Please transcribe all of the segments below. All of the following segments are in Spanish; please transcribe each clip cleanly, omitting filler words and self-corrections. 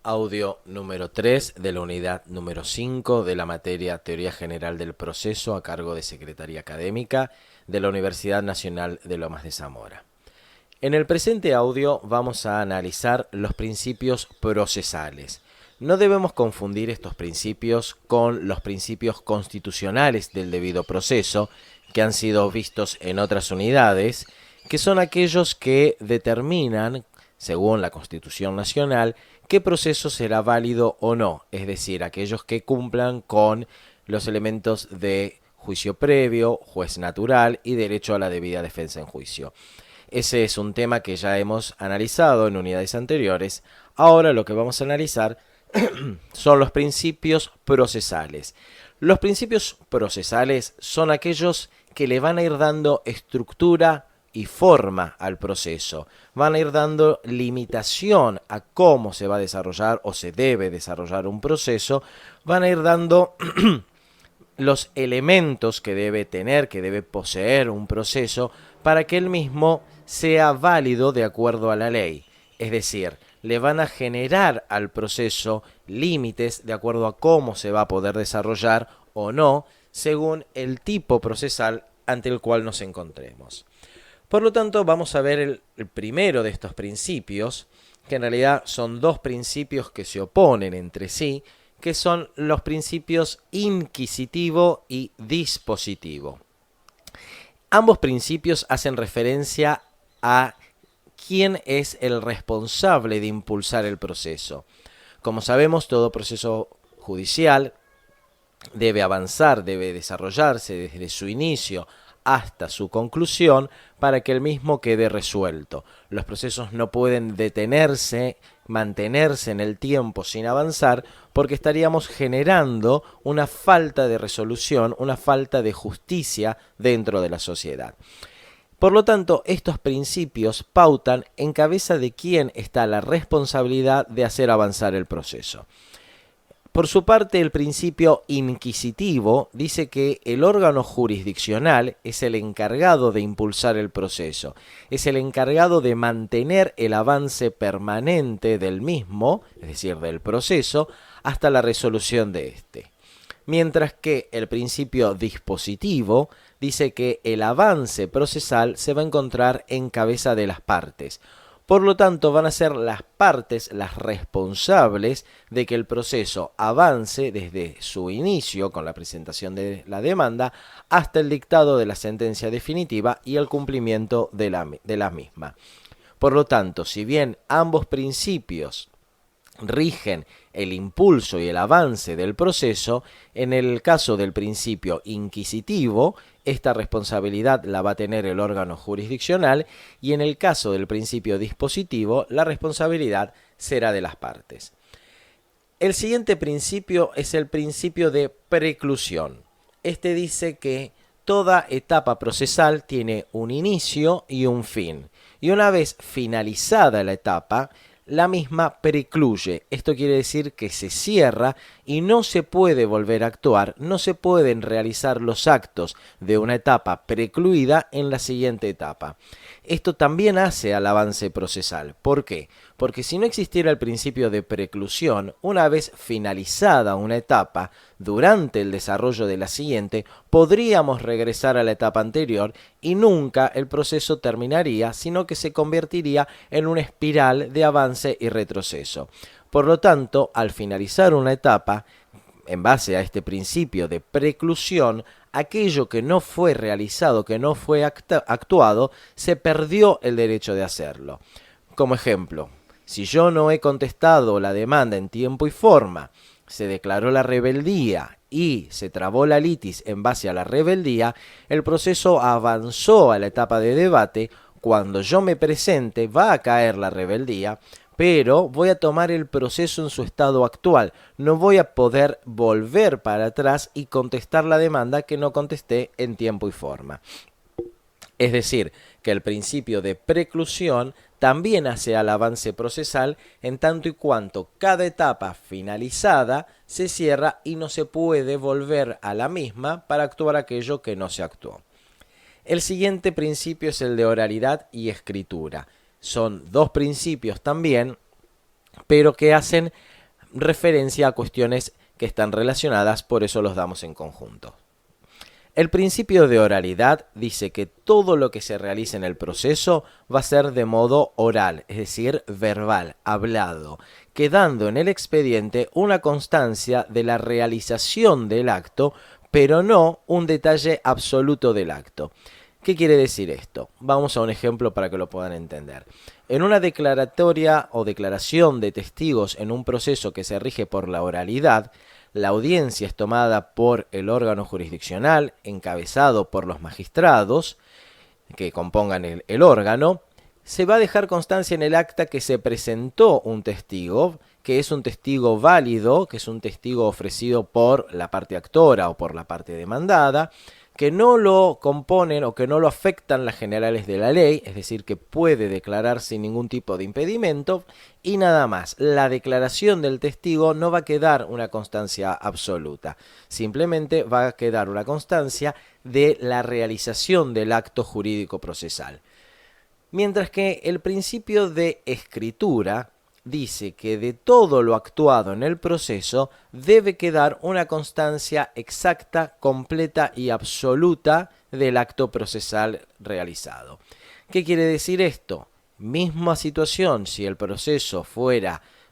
Audio número 3 de la unidad número 5 de la materia Teoría General del Proceso a cargo de Secretaría Académica de la Universidad Nacional de Lomas de Zamora. En el presente audio vamos a analizar los principios procesales. No debemos confundir estos principios con los principios constitucionales del debido proceso, que han sido vistos en otras unidades, que son aquellos que determinan, según la Constitución Nacional, qué proceso será válido o no, es decir, aquellos que cumplan con los elementos de juicio previo, juez natural y derecho a la debida defensa en juicio. Ese es un tema que ya hemos analizado en unidades anteriores. Ahora lo que vamos a analizar son los principios procesales. Los principios procesales son aquellos que le van a ir dando estructura y forma al proceso. Van a ir dando limitación a cómo se va a desarrollar o se debe desarrollar un proceso. Van a ir dando los elementos que debe tener, que debe poseer un proceso para que él mismo sea válido de acuerdo a la ley. Es decir, le van a generar al proceso límites de acuerdo a cómo se va a poder desarrollar o no, según el tipo procesal ante el cual nos encontremos. Por lo tanto, vamos a ver el primero de estos principios, que en realidad son dos principios que se oponen entre sí, que son los principios inquisitivo y dispositivo. Ambos principios hacen referencia a quién es el responsable de impulsar el proceso. Como sabemos, todo proceso judicial debe avanzar, debe desarrollarse desde su inicio hasta su conclusión para que el mismo quede resuelto. Los procesos no pueden detenerse, mantenerse en el tiempo sin avanzar, porque estaríamos generando una falta de resolución, una falta de justicia dentro de la sociedad. Por lo tanto, estos principios pautan en cabeza de quién está la responsabilidad de hacer avanzar el proceso. Por su parte, el principio inquisitivo dice que el órgano jurisdiccional es el encargado de impulsar el proceso, es el encargado de mantener el avance permanente del mismo, es decir, del proceso, hasta la resolución de este. Mientras que el principio dispositivo dice que el avance procesal se va a encontrar en cabeza de las partes. Por lo tanto, van a ser las partes las responsables de que el proceso avance desde su inicio, con la presentación de la demanda, hasta el dictado de la sentencia definitiva y el cumplimiento de la misma. Por lo tanto, si bien ambos principios rigen el impulso y el avance del proceso, en el caso del principio inquisitivo, esta responsabilidad la va a tener el órgano jurisdiccional y en el caso del principio dispositivo, la responsabilidad será de las partes. El siguiente principio es el principio de preclusión. Este dice que toda etapa procesal tiene un inicio y un fin. Y una vez finalizada la etapa, la misma precluye. Esto quiere decir que se cierra y no se puede volver a actuar, no se pueden realizar los actos de una etapa precluida en la siguiente etapa. Esto también hace al avance procesal. ¿Por qué? Porque si no existiera el principio de preclusión, una vez finalizada una etapa, durante el desarrollo de la siguiente, podríamos regresar a la etapa anterior y nunca el proceso terminaría, sino que se convertiría en una espiral de avance y retroceso. Por lo tanto, al finalizar una etapa, en base a este principio de preclusión, aquello que no fue realizado, que no fue actuado, se perdió el derecho de hacerlo. Como ejemplo, si yo no he contestado la demanda en tiempo y forma, se declaró la rebeldía y se trabó la litis en base a la rebeldía, el proceso avanzó a la etapa de debate. Cuando yo me presente va a caer la rebeldía, pero voy a tomar el proceso en su estado actual. No voy a poder volver para atrás y contestar la demanda que no contesté en tiempo y forma. Es decir, que el principio de preclusión también hace al avance procesal en tanto y cuanto cada etapa finalizada se cierra y no se puede volver a la misma para actuar aquello que no se actuó. El siguiente principio es el de oralidad y escritura. Son dos principios también pero que hacen referencia a cuestiones que están relacionadas, por eso los damos en conjunto. El principio de oralidad dice que todo lo que se realice en el proceso va a ser de modo oral, es decir, verbal, hablado, quedando en el expediente una constancia de la realización del acto, pero no un detalle absoluto del acto. ¿Qué quiere decir esto? Vamos a un ejemplo para que lo puedan entender. En una declaratoria o declaración de testigos en un proceso que se rige por la oralidad, la audiencia es tomada por el órgano jurisdiccional, encabezado por los magistrados que compongan el órgano. Se va a dejar constancia en el acta que se presentó un testigo, que es un testigo válido, que es un testigo ofrecido por la parte actora o por la parte demandada, que no lo componen o que no lo afectan las generales de la ley, es decir, que puede declarar sin ningún tipo de impedimento, y nada más. La declaración del testigo no va a quedar una constancia absoluta, simplemente va a quedar una constancia de la realización del acto jurídico procesal. Mientras que el principio de escritura dice que de todo lo actuado en el proceso debe quedar una constancia exacta, completa y absoluta del acto procesal realizado. ¿Qué quiere decir esto? Misma situación si el proceso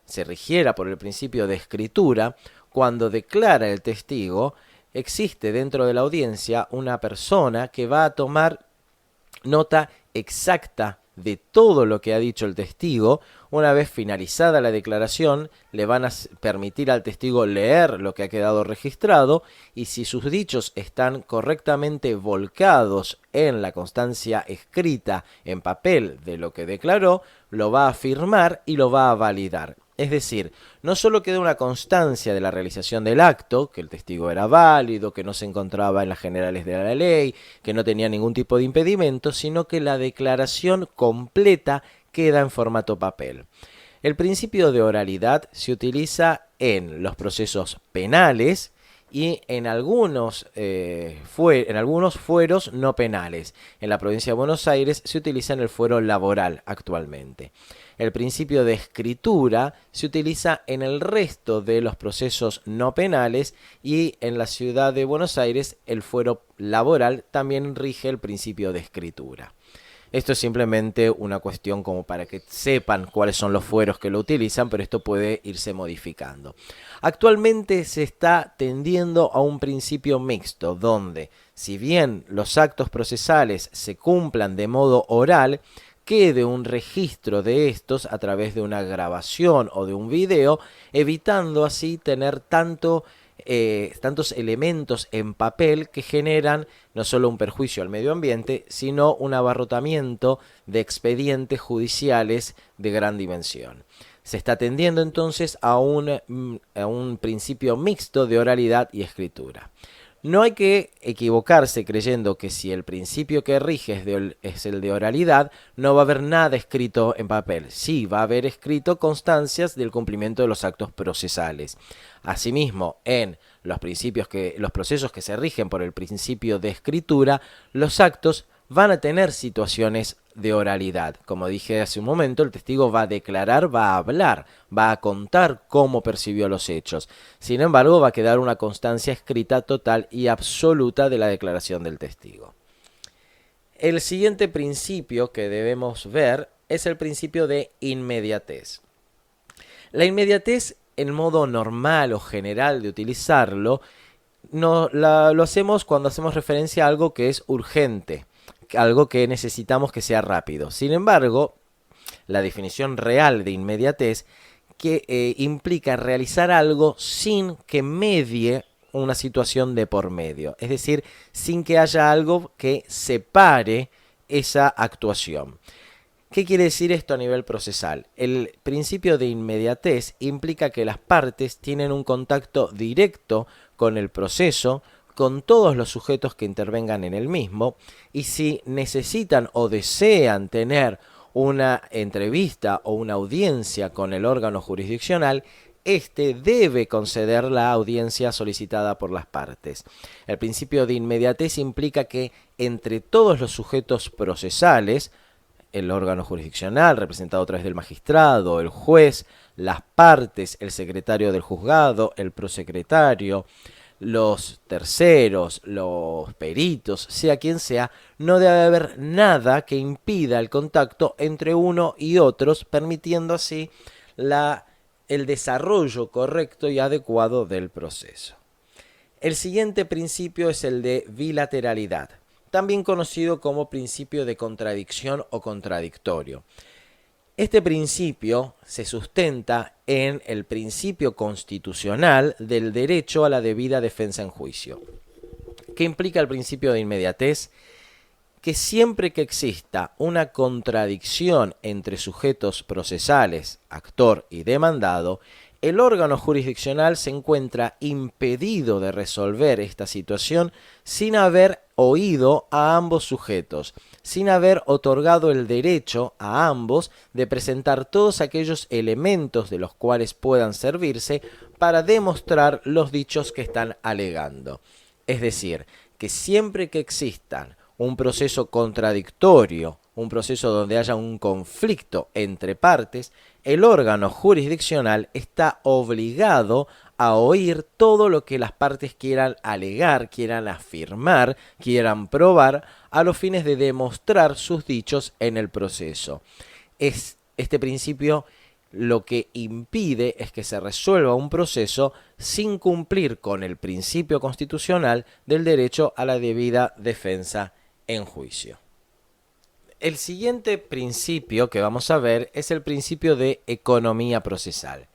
se rigiera por el principio de escritura, cuando declara el testigo, existe dentro de la audiencia una persona que va a tomar nota exacta de todo lo que ha dicho el testigo. Una vez finalizada la declaración, le van a permitir al testigo leer lo que ha quedado registrado, y si sus dichos están correctamente volcados en la constancia escrita en papel de lo que declaró, lo va a firmar y lo va a validar. Es decir, no solo queda una constancia de la realización del acto, que el testigo era válido, que no se encontraba en las generales de la ley, que no tenía ningún tipo de impedimento, sino que la declaración completa queda en formato papel. El principio de oralidad se utiliza en los procesos penales y en algunos fueros no penales. En la provincia de Buenos Aires se utiliza en el fuero laboral actualmente. El principio de escritura se utiliza en el resto de los procesos no penales, y en la ciudad de Buenos Aires el fuero laboral también rige el principio de escritura. Esto es simplemente una cuestión como para que sepan cuáles son los fueros que lo utilizan, pero esto puede irse modificando. Actualmente se está tendiendo a un principio mixto, donde si bien los actos procesales se cumplan de modo oral, quede un registro de estos a través de una grabación o de un video, evitando así tener tantos elementos en papel que generan no solo un perjuicio al medio ambiente, sino un abarrotamiento de expedientes judiciales de gran dimensión. Se está tendiendo entonces a un principio mixto de oralidad y escritura. No hay que equivocarse creyendo que si el principio que rige es el de oralidad, no va a haber nada escrito en papel. Sí, va a haber escrito constancias del cumplimiento de los actos procesales. Asimismo, en los procesos que se rigen por el principio de escritura, los actos van a tener situaciones de oralidad. Como dije hace un momento, el testigo va a declarar, va a hablar, va a contar cómo percibió los hechos. Sin embargo, va a quedar una constancia escrita total y absoluta de la declaración del testigo. El siguiente principio que debemos ver es el principio de inmediatez. La inmediatez, en modo normal o general de utilizarlo, lo hacemos cuando hacemos referencia a algo que es urgente, algo que necesitamos que sea rápido. Sin embargo, la definición real de inmediatez implica realizar algo sin que medie una situación de por medio, es decir, sin que haya algo que separe esa actuación. ¿Qué quiere decir esto a nivel procesal? El principio de inmediatez implica que las partes tienen un contacto directo con el proceso, con todos los sujetos que intervengan en el mismo, y si necesitan o desean tener una entrevista o una audiencia con el órgano jurisdiccional, este debe conceder la audiencia solicitada por las partes. El principio de inmediatez implica que entre todos los sujetos procesales, el órgano jurisdiccional, representado a través del magistrado, el juez, las partes, el secretario del juzgado, el prosecretario, los terceros, los peritos, sea quien sea, no debe haber nada que impida el contacto entre uno y otros, permitiendo así el desarrollo correcto y adecuado del proceso. El siguiente principio es el de bilateralidad, también conocido como principio de contradicción o contradictorio. Este principio se sustenta en el principio constitucional del derecho a la debida defensa en juicio. ¿Qué implica el principio de inmediatez? Que siempre que exista una contradicción entre sujetos procesales, actor y demandado, el órgano jurisdiccional se encuentra impedido de resolver esta situación sin haber oído a ambos sujetos, sin haber otorgado el derecho a ambos de presentar todos aquellos elementos de los cuales puedan servirse para demostrar los dichos que están alegando. Es decir, que siempre que existan un proceso contradictorio, un proceso donde haya un conflicto entre partes, el órgano jurisdiccional está obligado a oír todo lo que las partes quieran alegar, quieran afirmar, quieran probar, a los fines de demostrar sus dichos en el proceso. Este principio lo que impide es que se resuelva un proceso sin cumplir con el principio constitucional del derecho a la debida defensa en juicio. El siguiente principio que vamos a ver es el principio de economía procesal.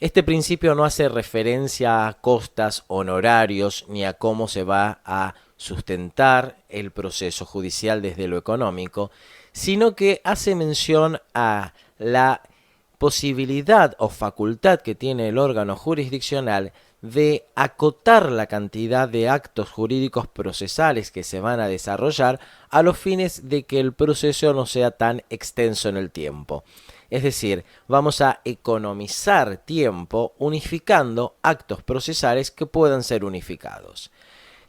Este principio no hace referencia a costas, honorarios, ni a cómo se va a sustentar el proceso judicial desde lo económico, sino que hace mención a la posibilidad o facultad que tiene el órgano jurisdiccional de acotar la cantidad de actos jurídicos procesales que se van a desarrollar a los fines de que el proceso no sea tan extenso en el tiempo. Es decir, vamos a economizar tiempo unificando actos procesales que puedan ser unificados.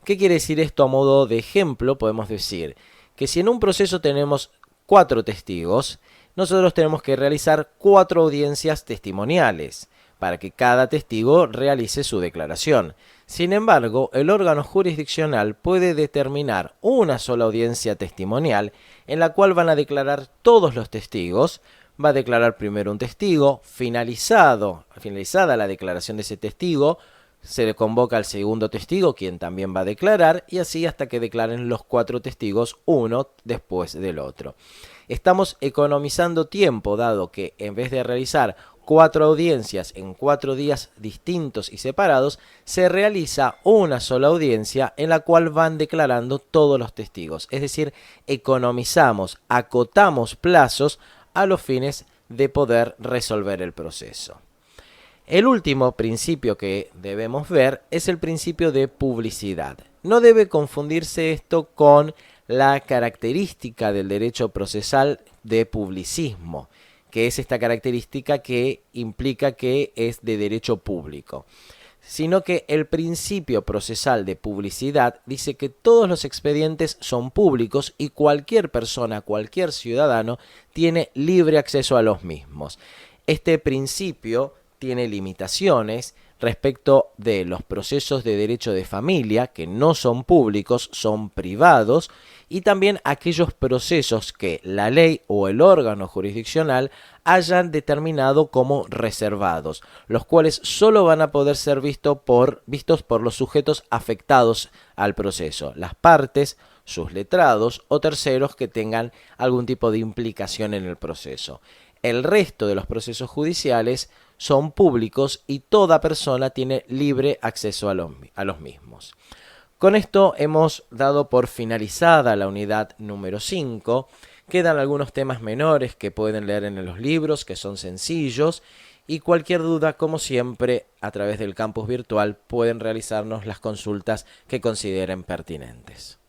¿Qué quiere decir esto a modo de ejemplo? Podemos decir que si en un proceso tenemos 4 testigos, nosotros tenemos que realizar 4 audiencias testimoniales para que cada testigo realice su declaración. Sin embargo, el órgano jurisdiccional puede determinar una sola audiencia testimonial en la cual van a declarar todos los testigos. Va a declarar primero un testigo, finalizada la declaración de ese testigo, se le convoca al segundo testigo, quien también va a declarar, y así hasta que declaren los 4 testigos, uno después del otro. Estamos economizando tiempo, dado que en vez de realizar 4 audiencias en 4 días distintos y separados, se realiza una sola audiencia en la cual van declarando todos los testigos. Es decir, economizamos, acotamos plazos a los fines de poder resolver el proceso. El último principio que debemos ver es el principio de publicidad. No debe confundirse esto con la característica del derecho procesal de publicismo, que es esta característica que implica que es de derecho público, sino que el principio procesal de publicidad dice que todos los expedientes son públicos y cualquier persona, cualquier ciudadano, tiene libre acceso a los mismos. Este principio tiene limitaciones respecto de los procesos de derecho de familia, que no son públicos, son privados, y también aquellos procesos que la ley o el órgano jurisdiccional hayan determinado como reservados, los cuales solo van a poder ser vistos por los sujetos afectados al proceso, las partes, sus letrados o terceros que tengan algún tipo de implicación en el proceso. El resto de los procesos judiciales son públicos y toda persona tiene libre acceso a los mismos. Con esto hemos dado por finalizada la unidad número 5. Quedan algunos temas menores que pueden leer en los libros, que son sencillos, y cualquier duda, como siempre, a través del campus virtual pueden realizarnos las consultas que consideren pertinentes.